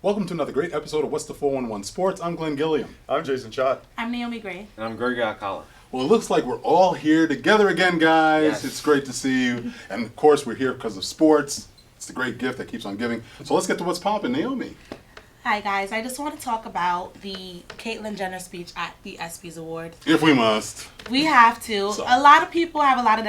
Welcome to another great episode of What's the 411 Sports. I'm Glenn Gilliam. I'm Jason Schott. I'm Naomi Gray. And I'm Gregory Alcala. Well, it looks like we're all here together again, guys. Yes. It's great to see you. And of course, we're here because of sports. It's the great gift that keeps on giving. So let's get to what's popping. Naomi. Hi, guys. I just want to talk about the Caitlyn Jenner speech at the ESPYs Awards. If we must. We have to. So. A lot of people have a lot of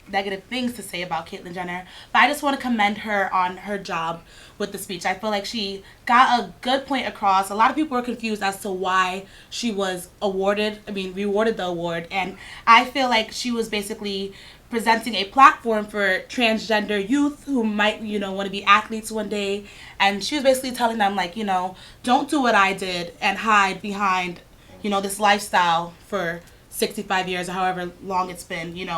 negative things to say about Caitlyn Jenner, but I just want to commend her on her job with the speech. I feel like she got a good point across. A lot of people were confused as to why she was rewarded the award, and I feel like she was basically presenting a platform for transgender youth who might, want to be athletes one day. And she was basically telling them, don't do what I did and hide behind, this lifestyle for 65 years or however long it's been,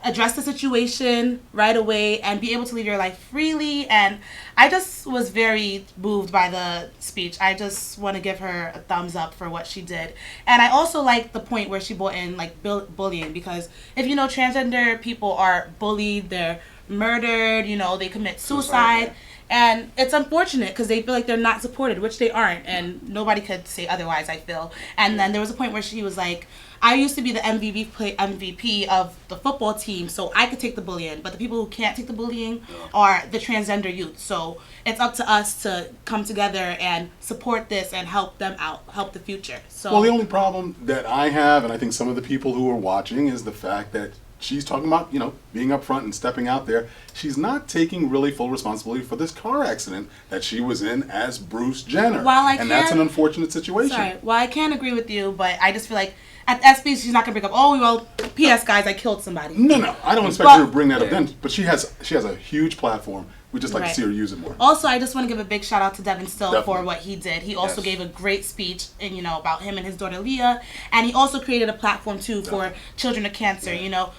address the situation right away and be able to live your life freely. And I just was very moved by the speech. I just want to give her a thumbs up for what she did. And I also like the point where she brought in bullying, because if transgender people are bullied, they're murdered, they commit suicide. And it's unfortunate because they feel like they're not supported, which they aren't, and nobody could say otherwise, I feel. And then there was a point where she was like, I used to be the MVP of the football team, so I could take the bullying. But the people who can't take the bullying are the transgender youth. So it's up to us to come together and support this and help them out, help the future. So, Well, the only problem that I have, and I think some of the people who are watching, is the fact that she's talking about, being upfront and stepping out there. She's not taking really full responsibility for this car accident that she was in as Bruce Jenner. And that's an unfortunate situation. Sorry. Well, I can't agree with you, but I just feel like at ESPYs, she's not going to bring up, P.S. guys, I killed somebody. No. I don't expect her to bring that up then. But she has a huge platform. We just like to see her use it more. Also, I just want to give a big shout out to Devon for what he did. He also gave a great speech, and about him and his daughter Leah, and he also created a platform too for children with cancer.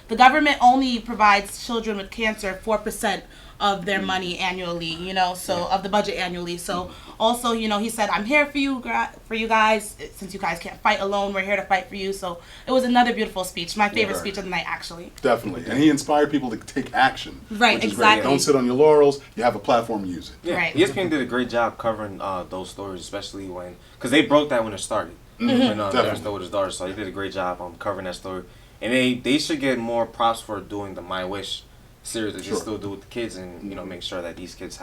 The government only provides children with cancer 4% of their money annually. Of the budget annually. So also, he said, I'm here for you guys. Since you guys can't fight alone, we're here to fight for you. So it was another beautiful speech. My favorite speech of the night, actually. Definitely. And he inspired people to take action. Right, which is exactly. Great. Don't sit on your laurels. You have a platform, use it. Yeah, right. ESPN did a great job covering those stories, especially because they broke that when it started. When Devon still with his daughter, so they did a great job covering that story. And they should get more props for doing the My Wish series that they still do with the kids, and make sure that these kids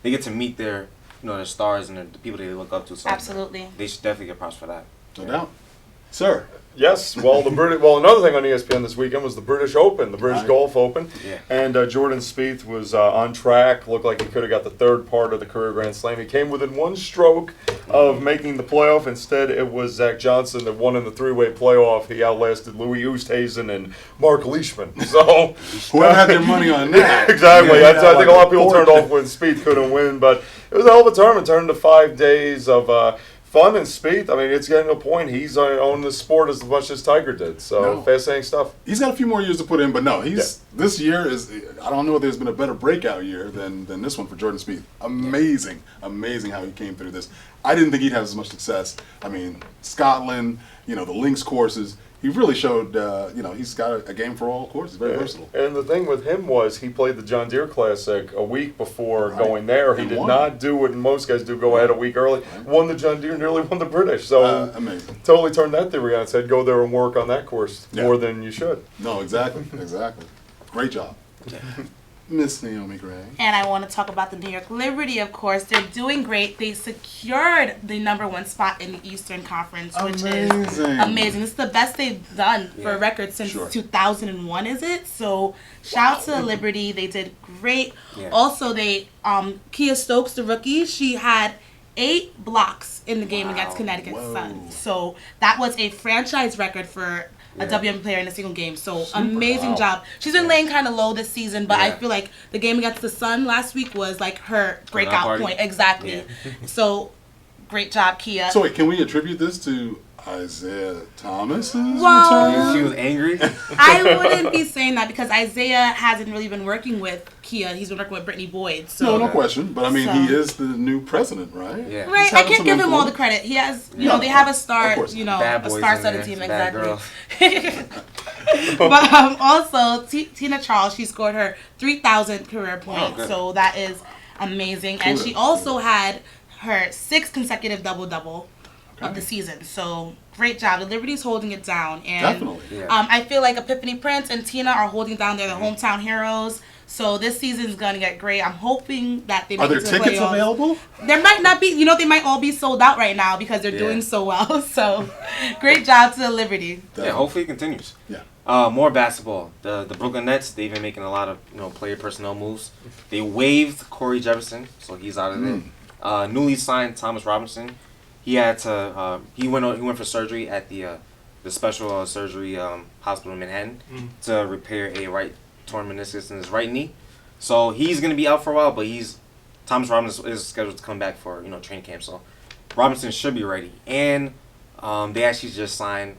they get to meet their their stars and the people they look up to. So Absolutely. They should definitely get props for that. No doubt. Sir. Yes, well, another thing on ESPN this weekend was the British Open, the British Golf Open, and Jordan Spieth was on track. Looked like he could have got the third part of the career Grand Slam. He came within one stroke of making the playoff. Instead, it was Zach Johnson that won in the three-way playoff. He outlasted Louis Oosthuizen and Mark Leishman. So whoever had their money on that. Exactly. I think a lot of people turned off when Spieth couldn't win, but it was a hell of a tournament. Turned into 5 days of fun, and Spieth, it's getting to a point he's owned the sport as much as Tiger did. So fascinating stuff. He's got a few more years to put in, but this year is, I don't know if there's been a better breakout year than this one for Jordan Spieth. Amazing how he came through this. I didn't think he'd have as much success. Scotland, the links courses. He really showed, he's got a game for all courses. Very versatile. And the thing with him was he played the John Deere Classic a week before going there. He did not do what most guys do, go ahead a week early. Won the John Deere, nearly won the British. So amazing. Totally turned that theory on its head. Go there and work on that course more than you should. No, exactly. Great job. Miss Naomi Gray. And I want to talk about the New York Liberty, of course. They're doing great. They secured the #1 spot in the Eastern Conference, which is amazing. It's the best they've done for a record since 2001, is it? So shout out to the Liberty. They did great. Yeah. Also, Kia Stokes, the rookie, she had 8 blocks in the game against Connecticut Sun. So that was a franchise record for a WM player in a single game. So amazing job. She's been laying kind of low this season, but I feel like the game against the Sun last week was like her breakout point. Exactly. Yeah. So great job, Kia. So wait, can we attribute this to Isaiah Thomas's return? She was angry? I wouldn't be saying that because Isaiah hasn't really been working with Kia. He's been working with Brittany Boyd. So. No question. But he is the new president, right? Yeah. Right. I can't give him all the credit. He has, they have a star, a star-studded team. Exactly. But also, Tina Charles, she scored her 3,000th career point. So that is amazing. And she also had her 6th consecutive double-double of the season. So great job. The Liberty's holding it down. And Definitely. Yeah. I feel like Epiphany Prince and Tina are holding down. They're the hometown heroes. So this season's going to get great. I'm hoping that they make Are there it to the tickets playoffs. available? There might not be. You know, they might all be sold out right now because they're doing so well. So great job to the Liberty. Definitely. Yeah, hopefully it continues. Yeah. More basketball. The Brooklyn Nets, they've been making a lot of player personnel moves. They waived Corey Jefferson, so he's out of it. Newly signed Thomas Robinson. He had to he went for surgery at the special surgery hospital in Manhattan to repair a right torn meniscus in his right knee. So he's gonna be out for a while, but Thomas Robinson is scheduled to come back for training camp. So Robinson should be ready, and they actually just signed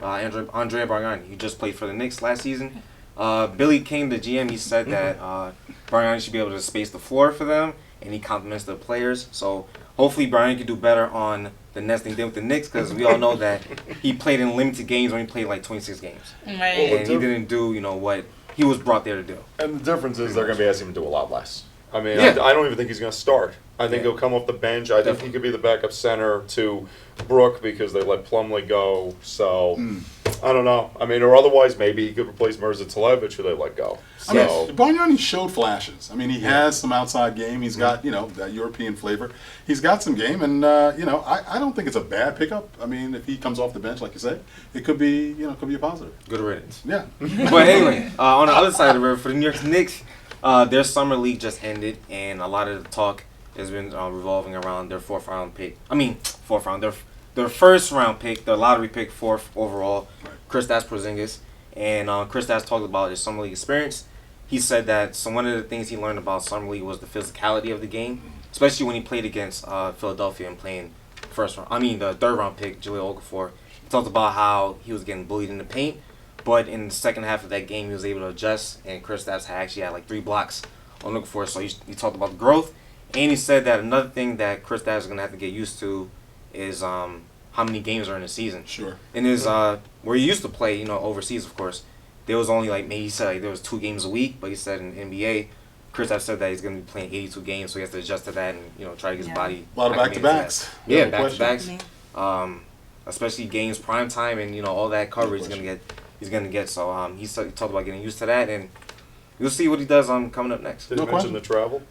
Andrea Bryant, who just played for the Knicks last season. Billy King, the GM, he said that Bryant should be able to space the floor for them, and he compliments the players. So hopefully Bryant can do better on the Nets than he did with the Knicks, because we all know that he played in limited games when he played like 26 games. Right. And he didn't do what he was brought there to do. And the difference is they're going to be asking him to do a lot less. I mean, Yeah. I don't even think he's going to start. I think he'll come off the bench. I think he could be the backup center to Brooke because they let Plumlee go. So, I don't know. I mean, or otherwise, maybe he could replace Mirza Televich, who they let go. So, I mean, Bargnani showed flashes. I mean, he has some outside game. He's got, that European flavor. He's got some game, and, I don't think it's a bad pickup. I mean, if he comes off the bench, like you said, it could be, could be a positive. Good riddance. Yeah. But anyway, on the other side of the river, for the New York Knicks, their summer league just ended, and a lot of the talk has been revolving around their fourth round pick. Their first round pick, their lottery pick, 4th overall, Kristaps Porzingis. And Kristaps talked about his summer league experience. He said that one of the things he learned about summer league was the physicality of the game, especially when he played against Philadelphia and playing the third round pick, Jahlil Okafor. He talked about how he was getting bullied in the paint, but in the second half of that game, he was able to adjust, and Kristaps actually had like 3 blocks on Okafor. So he talked about the growth. And he said that another thing that Kristaps is going to have to get used to is how many games are in a season. Sure. In his where he used to play, overseas, of course, there was only he said there was 2 games a week, but he said in the NBA, Kristaps said that he's going to be playing 82 games, so he has to adjust to that and try to get his body. A lot of back-to-backs. Yeah, No back-to-backs. Definitely. Especially games, prime time, and all that coverage he's gonna get. So he talked about getting used to that, and you'll see what he does coming up next. did you No mention question. the travel?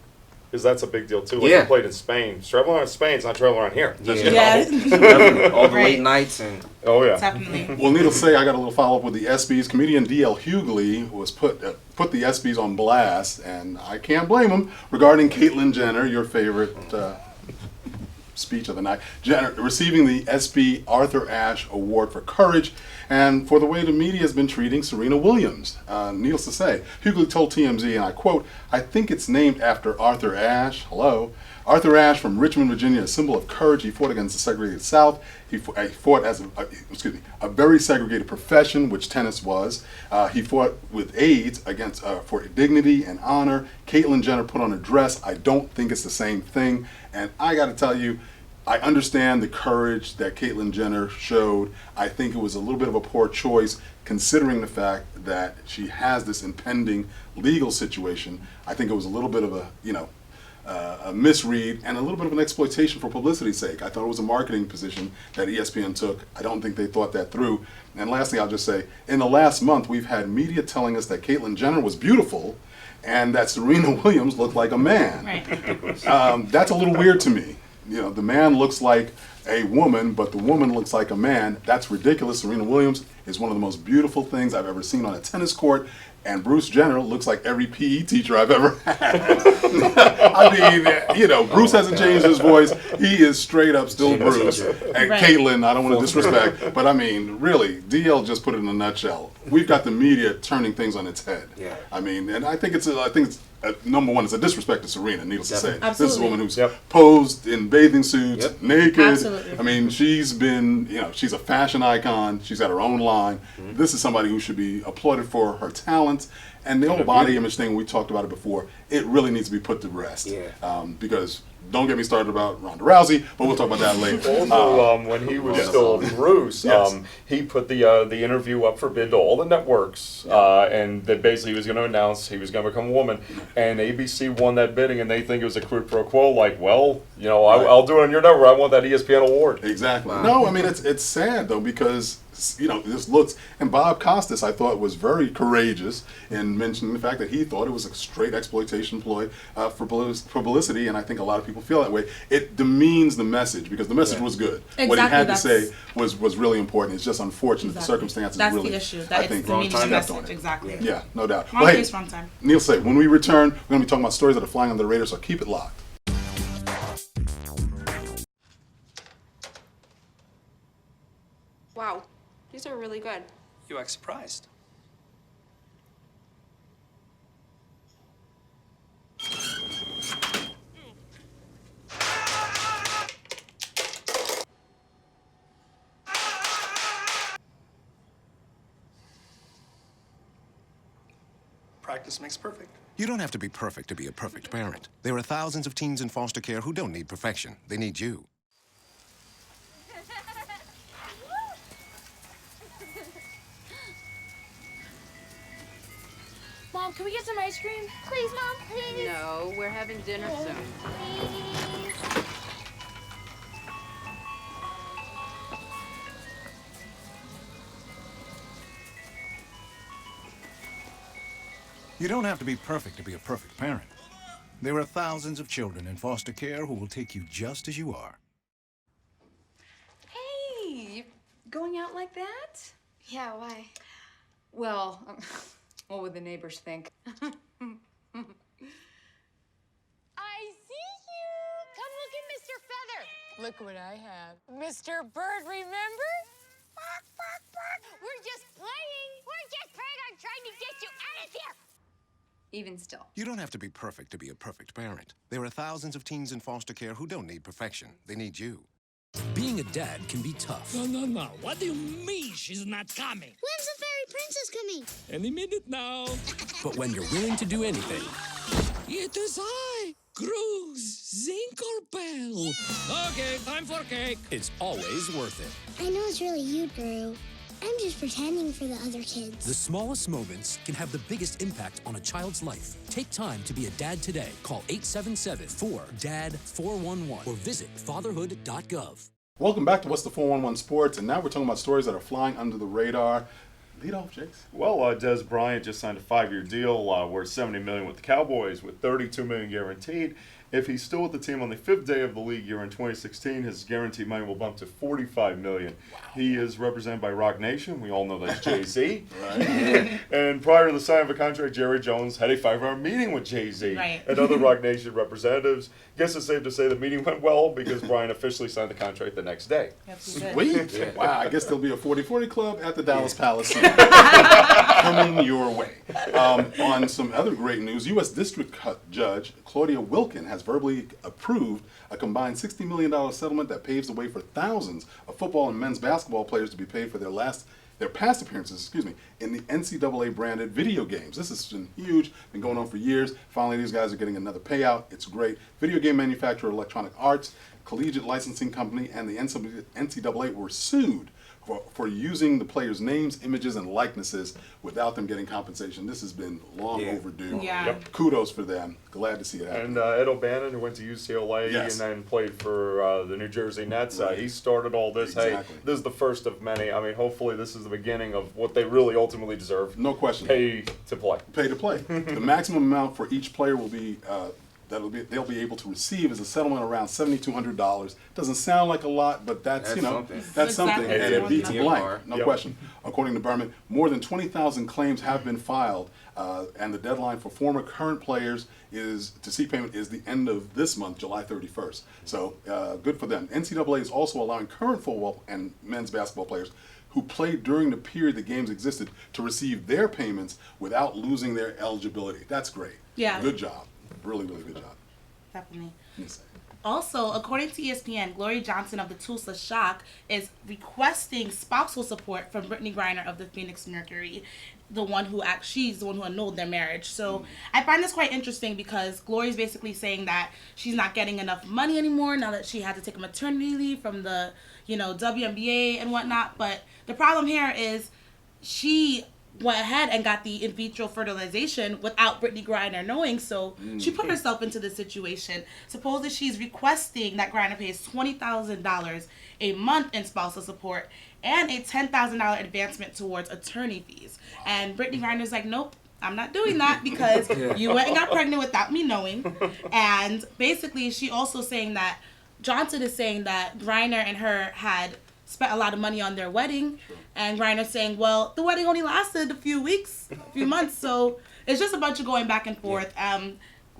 Because that's a big deal, too. Like Yeah. he played in Spain. Traveling around Spain is not traveling around here. Yeah. Yeah. All the Right. late nights and Oh, yeah. Definitely. Well, needless to say, I got a little follow-up with the ESPYs. Comedian D.L. Hughley was put the ESPYs on blast, and I can't blame him, regarding Caitlyn Jenner, your favorite speech of the night, Jenner receiving the ESPY Arthur Ashe Award for Courage and for the way the media has been treating Serena Williams. Needless to say, Hughley told TMZ, and I quote, "I think it's named after Arthur Ashe." Hello. Arthur Ashe from Richmond, Virginia, a symbol of courage. He fought against the segregated South. He fought as a very segregated profession, which tennis was. He fought with AIDS against for dignity and honor. Caitlyn Jenner put on a dress. I don't think it's the same thing. And I got to tell you, I understand the courage that Caitlyn Jenner showed. I think it was a little bit of a poor choice, considering the fact that she has this impending legal situation. I think it was a little bit of a misread and a little bit of an exploitation for publicity's sake. I thought it was a marketing position that ESPN took. I don't think they thought that through. And lastly, I'll just say, in the last month, we've had media telling us that Caitlyn Jenner was beautiful and that Serena Williams looked like a man. Right. That's a little weird to me. The man looks like a woman, but the woman looks like a man. That's ridiculous. Serena Williams is one of the most beautiful things I've ever seen on a tennis court. And Bruce Jenner looks like every PE teacher I've ever had. I mean, Bruce hasn't changed his voice. He is straight up still Bruce. And Right. Caitlyn, I don't want to disrespect, but I mean, really, DL just put it in a nutshell. We've got the media turning things on its head. Yeah. I mean, and I think it's number one, it's a disrespect to Serena, needless to say. Absolutely. This is a woman who's Yep. posed in bathing suits, Yep. naked. Absolutely. I mean, she's been, she's a fashion icon. She's got her own line. This is somebody who should be applauded for her talents. And the whole body image thing, we talked about it before, it really needs to be put to rest. Yeah. Because don't get me started about Ronda Rousey, but we'll talk about that later. Also, when he was still Bruce, Yes. he put the interview up for bid to all the networks, and that basically he was going to announce he was going to become a woman, and ABC won that bidding, and they think it was a quid pro quo, like, well, you know, Right. I'll do it on your network, I want that ESPN award. Exactly. Wow. No, I mean, it's sad, though, because, you know, this looks, and Bob Costas, I thought, was very courageous in mentioning the fact that he thought it was a straight exploitation ploy for publicity, and I think a lot of people feel that way. It demeans the message, because the message was good. What he Exactly, had to that's- say was really important. It's just unfortunate the Exactly. circumstances That's really, the issue. I That it's think, demeaning the stepped on message. it. Exactly. Yeah, no doubt. Wrong Well, hey, place, wrong time. Neil say, when we return, we're going to be talking about stories that are flying under the radar, so keep it locked. Wow, these are really good. You act surprised. Practice makes perfect. You don't have to be perfect to be a perfect parent. There are thousands of teens in foster care who don't need perfection. They need you. Mom, can we get some ice cream? Please, Mom, please. No, we're having dinner soon. Please. You don't have to be perfect to be a perfect parent. There are thousands of children in foster care who will take you just as you are. Hey, you going out like that? Yeah, why? Well, what would the neighbors think? I see you! Come look at Mr. Feather. Look what I have. Mr. Bird, remember? Bark, bark, bark. We're just playing. We're just playing. I'm trying to get you out of here. Even still. You don't have to be perfect to be a perfect parent. There are thousands of teens in foster care who don't need perfection. They need you. Being a dad can be tough. No. What do you mean she's not coming? When's the fairy princess coming? Any minute now. But when you're willing to do anything, It is I, Cruz Zinkelpel. Okay, time for cake. it's always worth it. I know it's really you, Drew. I'm just pretending for the other kids. The smallest moments can have the biggest impact on a child's life. Take time to be a dad today. Call 877-4DAD-411 or visit fatherhood.gov. Welcome back to What's the 411 Sports, and now we're talking about stories that are flying under the radar. Lead off, Jakes. Well, Des Bryant just signed a 5-year deal worth $70 million with the Cowboys, with $32 million guaranteed. If he's still with the team on the 5th day of the league year in 2016, his guaranteed money will bump to $45 million. Wow. He is represented by Rock Nation. We all know that's Jay-Z. Right. And prior to the signing of a contract, Jerry Jones had a 5-hour meeting with Jay-Z and other Rock Nation representatives. Guess it's safe to say the meeting went well because Bryant officially signed the contract the next day. Sweet. Wow, I guess there'll be a 40-40 club at the Dallas Palace coming your way. On some other great news, U.S. District Judge Claudia Wilkin has verbally approved a combined $60 million settlement that paves the way for thousands of football and men's basketball players to be paid for their past appearances, in the NCAA branded video games. This has been huge, been going on for years. Finally, these guys are getting another payout. It's great. Video game manufacturer Electronic Arts, Collegiate Licensing Company, and the NCAA were sued for using the players' names, images, and likenesses without them getting compensation. This has been long overdue. Yeah. Yep. Kudos for them. Glad to see it happen. And Ed O'Bannon, who went to UCLA Yes. and then played for the New Jersey Nets, he started all this. Exactly. Hey, this is the first of many. I mean, hopefully this is the beginning of what they really ultimately deserve. No question. Pay to play. Pay to play. The maximum amount for each player will be they'll be able to receive is a settlement around $7,200. Doesn't sound like a lot, but that's something. that's something, Exactly. and it beats a Yeah. blank, no Yep. question. According to Berman, more than 20,000 claims have been filed, and the deadline for former current players to seek payment is the end of this month, July 31st. So good for them. NCAA is also allowing current football and men's basketball players who played during the period the games existed to receive their payments without losing their eligibility. That's great. Yeah. Good job. Really, really good job. Definitely. Yes. Also, according to ESPN, Glory Johnson of the Tulsa Shock is requesting spousal support from Brittany Griner of the Phoenix Mercury, she's the one who annulled their marriage. So I find this quite interesting because Glory's basically saying that she's not getting enough money anymore now that she had to take a maternity leave from the, WNBA and whatnot. But the problem here is she went ahead and got the in vitro fertilization without Brittany Griner knowing, so she put herself into this situation. Supposedly she's requesting that Griner pays $20,000 a month in spousal support and a $10,000 advancement towards attorney fees. And Brittany Griner's like, nope, I'm not doing that because you went and got pregnant without me knowing. And basically she also saying that, Johnson is saying that Griner and her had spent a lot of money on their wedding, and Griner's saying, well, the wedding only lasted a few months, so it's just a bunch of going back and forth.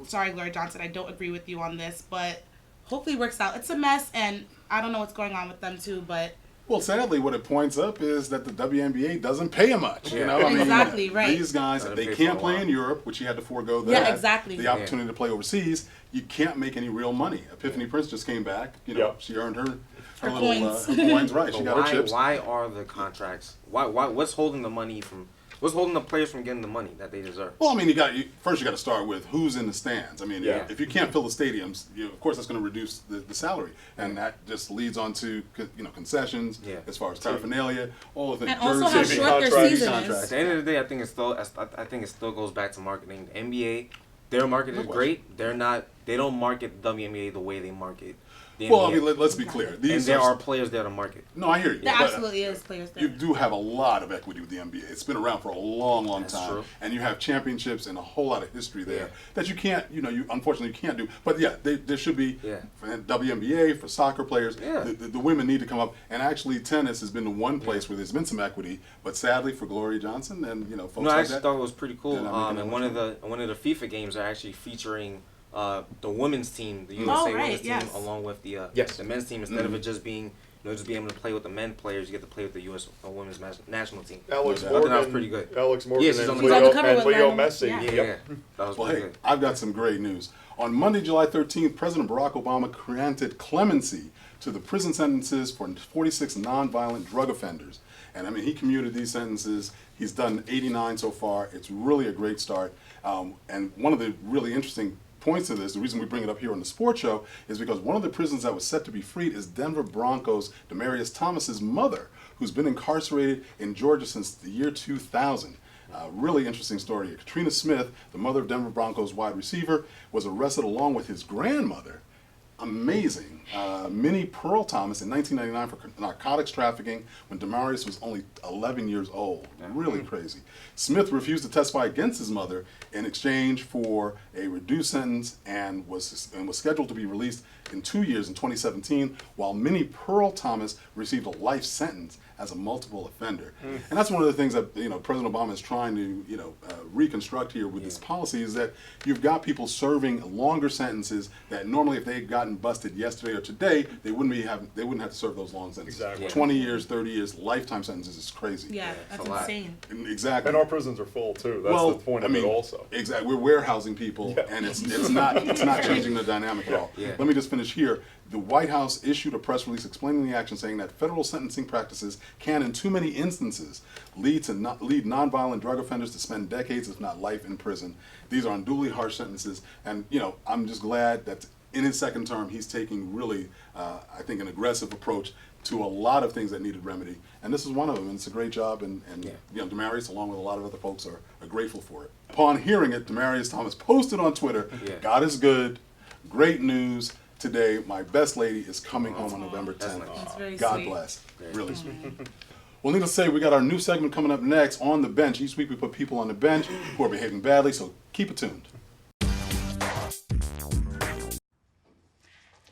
Sorry, Gloria Johnson, I don't agree with you on this, but hopefully it works out. It's a mess, and I don't know what's going on with them too, but... Well, sadly, what it points up is that the WNBA doesn't pay them much. Exactly, right. These guys, they can't play in Europe, which you had to forego that. Yeah, exactly. The opportunity to play overseas, you can't make any real money. Epiphany Prince just came back. She earned her little coins, right? She got her chips. Why are the contracts? Why? What's holding the money from? What's holding the players from getting the money that they deserve? Well, I mean, you got to start with who's in the stands. I mean, if you can't fill the stadiums, of course that's going to reduce the salary, and that just leads on to concessions as far as paraphernalia, all of the and also how short their season is. At the end of the day, I think it still goes back to marketing. The NBA, their market is great. They don't market the WNBA the way they market. Well, I mean, let's be clear. There are players there to market. No, I hear you. There absolutely is players there. You do have a lot of equity with the NBA. It's been around for a long, long time. True. And you have championships and a whole lot of history there that you can't, you unfortunately you can't do. But there should be for WNBA, for soccer players. The women need to come up. And actually, tennis has been the one place where there's been some equity. But sadly, for Gloria Johnson and folks like that. I actually thought it was pretty cool. And one of the FIFA games are actually featuring the women's team, the USA women's team, along with the men's team, instead of it just being just being able to play with the men players, you get to play with the U.S. women's national team. Alex Morgan, that was pretty good. Alex Morgan she's and on Leo Messi. That was pretty good. I've got some great news. On Monday, July 13th, President Barack Obama granted clemency to the prison sentences for 46 nonviolent drug offenders. And I mean, he commuted these sentences. He's done 89 so far. It's really a great start. And one of the really interesting points to this, the reason we bring it up here on the sports show, is because one of the prisons that was set to be freed is Denver Broncos Demaryius Thomas's mother, who's been incarcerated in Georgia since the year 2000. Really interesting story. Katrina Smith, the mother of Denver Broncos wide receiver, was arrested along with his grandmother. Amazing. Minnie Pearl Thomas in 1999 for narcotics trafficking when Demaryius was only 11 years old. Really crazy. Smith refused to testify against his mother in exchange for a reduced sentence and was scheduled to be released in 2 years in 2017, while Minnie Pearl Thomas received a life sentence as a multiple offender. And that's one of the things that President Obama is trying to reconstruct here with this policy, is that you've got people serving longer sentences that normally if they had gotten busted yesterday or today, they wouldn't have to serve those long sentences. Exactly. 20 years, 30 years, lifetime sentences is crazy. Yeah, that's insane. Exactly. And our prisons are full too. That's the point of it also. Exactly. We're warehousing people, and it's not changing the dynamic at all. Let me just finish here. The White House issued a press release explaining the action, saying that federal sentencing practices can, in too many instances, lead nonviolent drug offenders to spend decades, if not life, in prison. These are unduly harsh sentences, and I'm just glad that in his second term he's taking really, I think, an aggressive approach to a lot of things that needed remedy, and this is one of them. And it's a great job, and Demaryius, along with a lot of other folks, are grateful for it. Upon hearing it, Demaryius Thomas posted on Twitter, "God is good, great news. Today, my best lady is coming home on November 10th. That's very God sweet. bless. Really sweet." Well, needless to say, we got our new segment coming up next, On the Bench. Each week we put people on the bench who are behaving badly, so keep it tuned.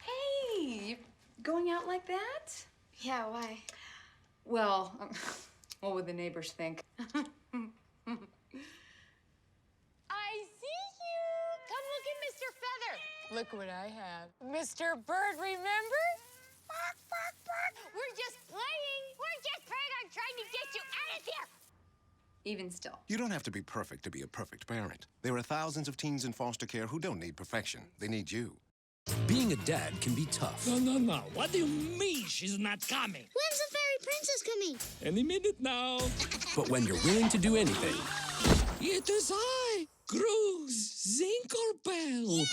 Hey, you going out like that? Yeah, why? Well, what would the neighbors think? I see you. Come look at Mr. Feather. Look what I have. Mr. Bird, remember? Bark, bark, bark. We're just playing. We're just praying on trying to get you out of here. Even still. You don't have to be perfect to be a perfect parent. There are thousands of teens in foster care who don't need perfection. They need you. Being a dad can be tough. No. What do you mean she's not coming? When's the fairy princess coming? Any minute now. But when you're willing to do anything, It is I, Grooves Zinkelbell.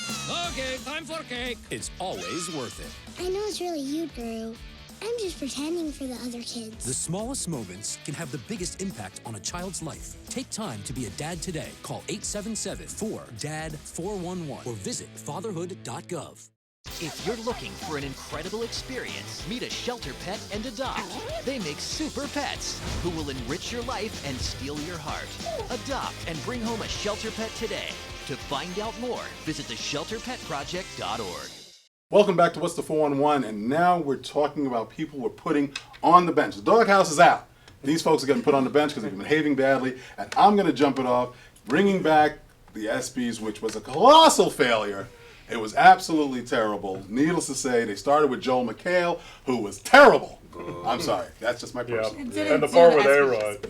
Okay, time for cake. it's always worth it. I know it's really you, Drew. I'm just pretending for the other The kids. smallest moments can have the biggest impact on a child's life. Take time to be a dad today. Call 877-4DAD-411 or visit fatherhood.gov. If you're looking for an incredible experience, meet a shelter pet and adopt. They make super pets who will enrich your life and steal your heart. Adopt and bring home a shelter pet today. To find out more, visit theshelterpetproject.org. Welcome back to What's the 411, and now we're talking about people we're putting on the bench. The doghouse is out. These folks are getting put on the bench because they've been behaving badly, and I'm going to jump it off, bringing back the ESPYs, which was a colossal failure. It was absolutely terrible. Needless to say, they started with Joel McHale, who was terrible. I'm sorry. That's just my personal. And the part with A-Rod,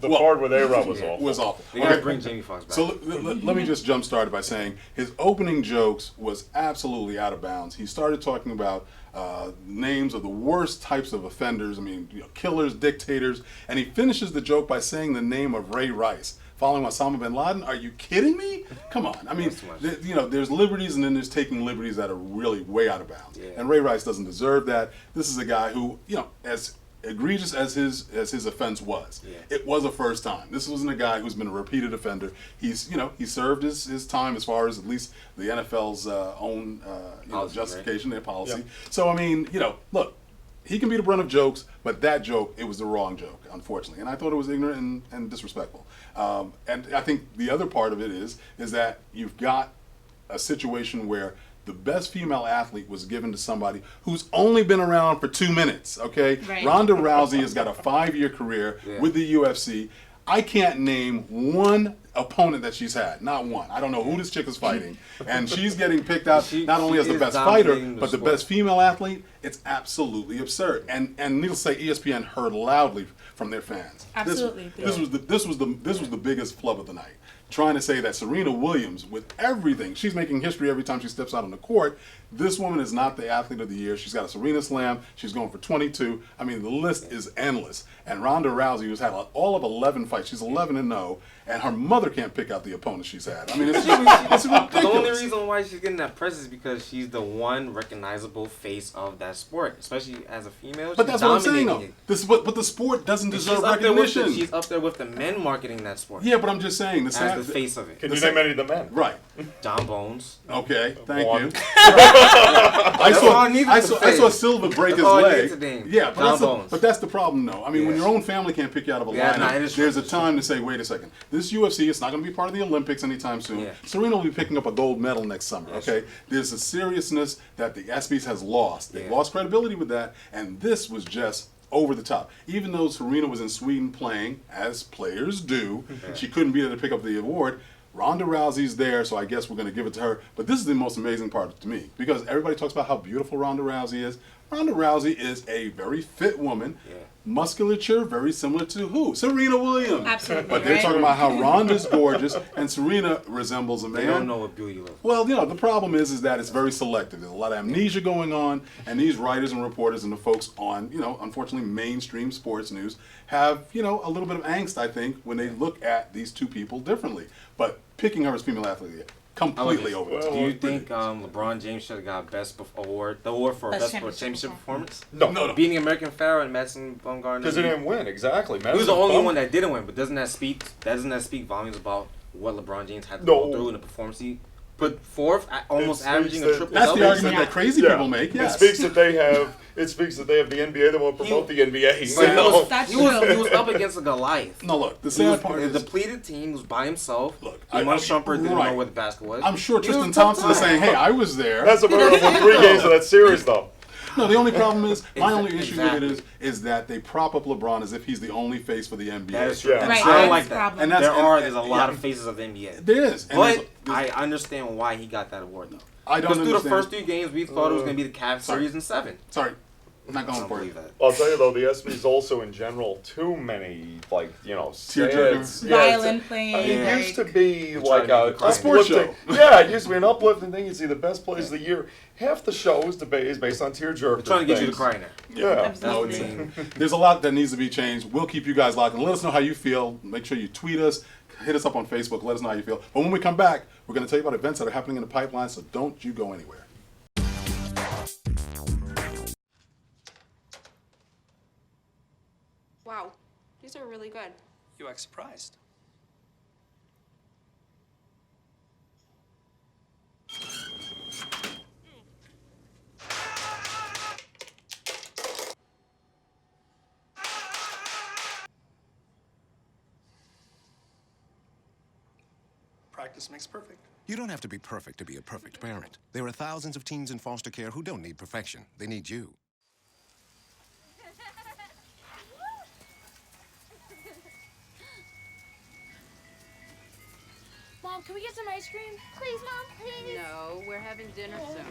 part with A-Rod was awful. Was awful. They gotta bring Jamie Foxx back. So let me just jumpstart it by saying his opening jokes was absolutely out of bounds. He started talking about names of the worst types of offenders. I mean, killers, dictators, and he finishes the joke by saying the name of Ray Rice, following Osama bin Laden. Are you kidding me? Come on. I mean, there's liberties and then there's taking liberties that are really way out of bounds. Yeah. And Ray Rice doesn't deserve that. This is a guy who, as egregious as his offense was, it was a first time. This wasn't a guy who's been a repeated offender. He's, he served his time as far as at least the NFL's own policy, justification, their policy. Yeah. So, I mean, look, he can be the brunt of jokes, but that joke, it was the wrong joke, unfortunately. And I thought it was ignorant and disrespectful. And I think the other part of it is that you've got a situation where the best female athlete was given to somebody who's only been around for 2 minutes, okay? Right. Ronda Rousey has got a 5-year career with the UFC. I can't name one opponent that she's had, not one. I don't know who this chick is fighting, and she's getting picked out not only as the best fighter, but the best female athlete. It's absolutely absurd, and needless to say, ESPN heard loudly from their fans. Absolutely. This was the biggest flub of the night. Trying to say that Serena Williams, with everything, she's making history every time she steps out on the court. This woman is not the athlete of the year. She's got a Serena Slam. She's going for 22. I mean, the list is endless. And Ronda Rousey, who's had all of 11 fights, she's 11-0, and her mother can't pick out the opponents she's had. I mean, it's ridiculous. The only reason why she's getting that press is because she's the one recognizable face of that sport, especially as a female. But that's what I'm saying, though. But the sport doesn't deserve recognition. She's up there with the men marketing that sport. Yeah, but I'm just saying. As the face of it. Can you name any of the men? Right. John Bones. Okay, thank you. I saw Silva break his leg. Yeah, but that's the problem, though. I mean, when your own family can't pick you out of a lineup, there's a time to say, wait a second. This UFC, it's not going to be part of the Olympics anytime soon. Yeah. Serena will be picking up a gold medal next summer, okay? There's a seriousness that the ESPYs has lost. They've lost credibility with that, and this was just over the top. Even though Serena was in Sweden playing, as players do, she couldn't be there to pick up the award. Ronda Rousey's there, so I guess we're going to give it to her. But this is the most amazing part to me, because everybody talks about how beautiful Ronda Rousey is. Ronda Rousey is a very fit woman. Musculature very similar to who? Serena Williams. Absolutely. But they're talking about how Ronda's gorgeous and Serena resembles a man. They don't know what beauty looks like. Well, the problem is that it's very selective. There's a lot of amnesia going on, and these writers and reporters and the folks on, unfortunately mainstream sports news have, a little bit of angst, I think, when they look at these two people differently. But picking her as female athlete, completely over the top. Do you think LeBron James should have got the award for best championship performance? No. Beating American Pharaoh and Madison Bumgarner. Because he didn't win, exactly. He was the only one that didn't win, but doesn't that speak volumes about what LeBron James had to go through in the performance he put forth, almost averaging a triple-double? That's the argument that crazy people make. Yes. It speaks that they have the NBA. They want to promote the NBA. He was up against a Goliath. No, look, the sad part is a depleted team was by himself. Look, Iman Shumpert didn't know where the basket was. I'm sure Tristan Thompson is saying, "Hey, I was there." That's about it for 3 games of that series, though. No, the only problem is, my only issue with it is that they prop up LeBron as if he's the only face for the NBA. That is true. Yeah. Right. I don't like that. And there's a lot of faces of the NBA. There is. But I understand why he got that award, though. I don't understand. Through the first 3 games, we thought it was going to be the Cavs series in 7. Sorry. Not going for it. I'll tell you though, the ESPYs also in general too many tearjerker, violin playing. It used to be like a sports show. Yeah, it used to be an uplifting thing. You'd see the best plays of the year. Half the show is based on tearjerker. Trying to get you to cry now. Yeah, absolutely. There's a lot that needs to be changed. We'll keep you guys locked and let us know how you feel. Make sure you tweet us, hit us up on Facebook. Let us know how you feel. But when we come back, we're going to tell you about events that are happening in the pipeline. So don't you go anywhere. Wow, these are really good. You act surprised. Practice makes perfect. You don't have to be perfect to be a perfect parent. There are thousands of teens in foster care who don't need perfection. They need you. Mom, can we get some ice cream? Please, Mom, please. No, we're having dinner soon.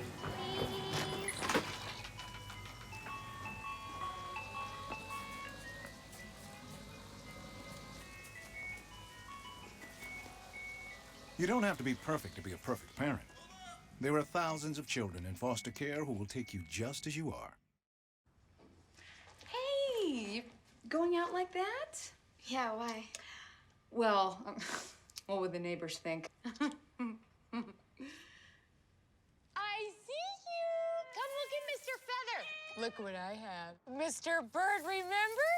You don't have to be perfect to be a perfect parent. There are thousands of children in foster care who will take you just as you are. Hey, you going out like that? Yeah, why? Well, what would the neighbors think? I see you. Come look at Mr. Feather. Look what I have. Mr. Bird, remember?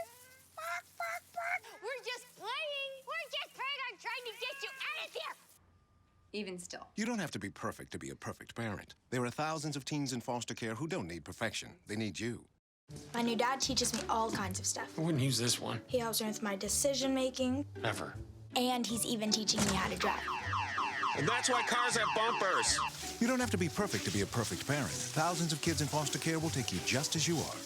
Bark, bark, bark. We're just playing. We're just playing on trying to get you out of here. Even still. You don't have to be perfect to be a perfect parent. There are thousands of teens in foster care who don't need perfection. They need you. My new dad teaches me all kinds of stuff. I wouldn't use this one. He helps me with my decision making. Never. And he's even teaching me how to drive. And that's why cars have bumpers. You don't have to be perfect to be a perfect parent. Thousands of kids in foster care will take you just as you are.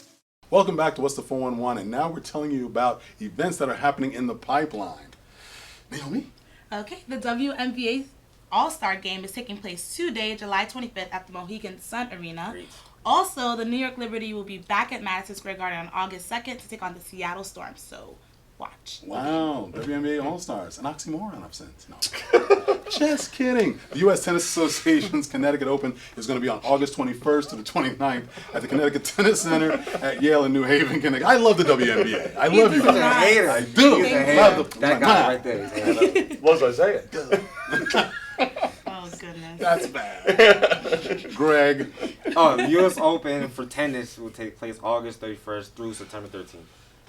Welcome back to What's the 411, and now we're telling you about events that are happening in the pipeline. Naomi? Okay, the WNBA All-Star Game is taking place today, July 25th at the Mohegan Sun Arena. Great. Also, the New York Liberty will be back at Madison Square Garden on August 2nd to take on the Seattle Storm, so watch. Wow, WNBA All-Stars, an oxymoron I've sent. No. Just kidding. The U.S. Tennis Association's Connecticut Open is going to be on August 21st to the 29th at the Connecticut Tennis Center at Yale in New Haven, Connecticut. I love the WNBA. I love you guys. I do. That guy right there. Was Isaiah? Oh, goodness. That's bad. Greg. Oh, the U.S. Open for tennis will take place August 31st through September 13th.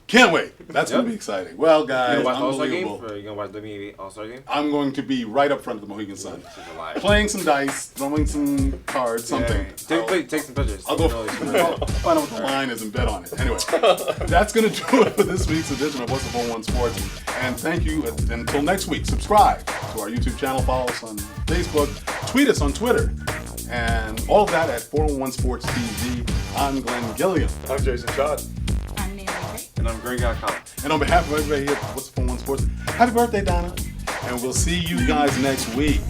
Can't wait. That's going to be exciting. Well, guys, you gonna watch the All-Star game? unbelievable. Or you going to watch the WNBA All-Star game? I'm going to be right up front of the Mohegan Sun. Playing some dice, throwing some cards, something. Take some pictures. I'll go find out what the line is and bet on it. Anyway, that's going to do it for this week's edition of What's the 411 Sports. And thank you. Until next week, subscribe to our YouTube channel, follow us on Facebook, tweet us on Twitter, and all that at 411 Sports TV. I'm Glenn Gilliam. I'm Jason Schott. I'm Naomi Gray. And I'm Greg Alcott. And on behalf of everybody here at What's the 411 Sports, happy birthday, Donna. And we'll see you guys next week.